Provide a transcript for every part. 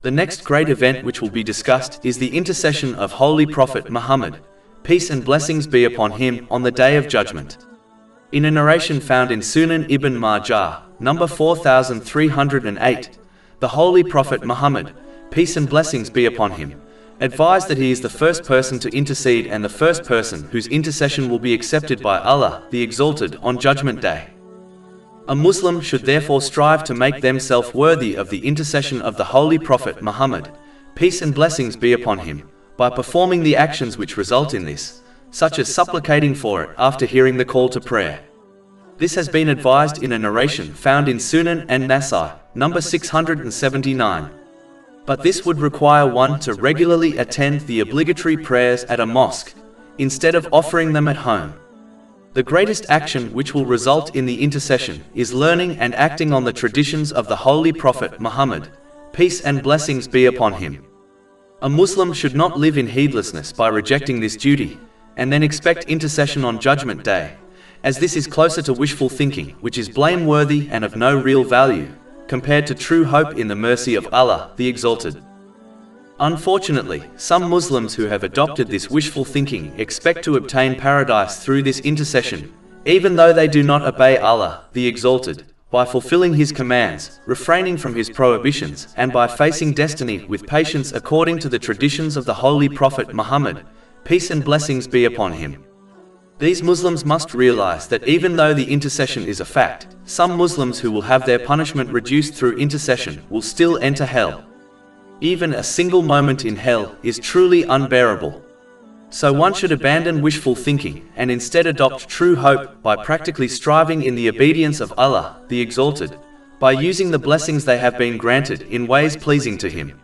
The next great event which will be discussed is the intercession of Holy Prophet Muhammad, peace and blessings be upon him, on the Day of Judgment. In a narration found in Sunan ibn Majah, number 4308, the Holy Prophet Muhammad, peace and blessings be upon him, advised that he is the first person to intercede and the first person whose intercession will be accepted by Allah, the Exalted, on Judgment Day. A Muslim should therefore strive to make themselves worthy of the intercession of the Holy Prophet Muhammad, peace and blessings be upon him, by performing the actions which result in this, such as supplicating for it after hearing the call to prayer. This has been advised in a narration found in Sunan and Nasai, number 679. But this would require one to regularly attend the obligatory prayers at a mosque, instead of offering them at home. The greatest action which will result in the intercession is learning and acting on the traditions of the Holy Prophet Muhammad, peace and blessings be upon him. A Muslim should not live in heedlessness by rejecting this duty, and then expect intercession on Judgment Day, as this is closer to wishful thinking, which is blameworthy and of no real value, compared to true hope in the mercy of Allah, the Exalted. Unfortunately, some Muslims who have adopted this wishful thinking expect to obtain paradise through this intercession, even though they do not obey Allah, the Exalted, by fulfilling His commands, refraining from His prohibitions, and by facing destiny with patience according to the traditions of the Holy Prophet Muhammad, peace and blessings be upon him. These Muslims must realize that even though the intercession is a fact, some Muslims who will have their punishment reduced through intercession will still enter hell. Even a single moment in hell is truly unbearable. So one should abandon wishful thinking and instead adopt true hope by practically striving in the obedience of Allah, the Exalted, by using the blessings they have been granted in ways pleasing to Him.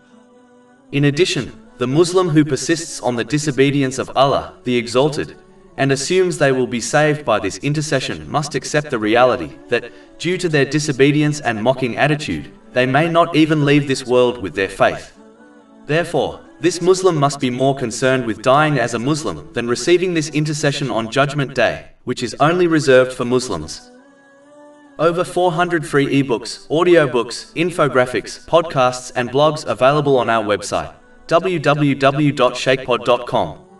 In addition, the Muslim who persists on the disobedience of Allah, the Exalted, and assumes they will be saved by this intercession must accept the reality that, due to their disobedience and mocking attitude, they may not even leave this world with their faith. Therefore, this Muslim must be more concerned with dying as a Muslim than receiving this intercession on Judgment Day, which is only reserved for Muslims. Over 400 free ebooks, audiobooks, infographics, podcasts and blogs available on our website, www.shaykhpod.com.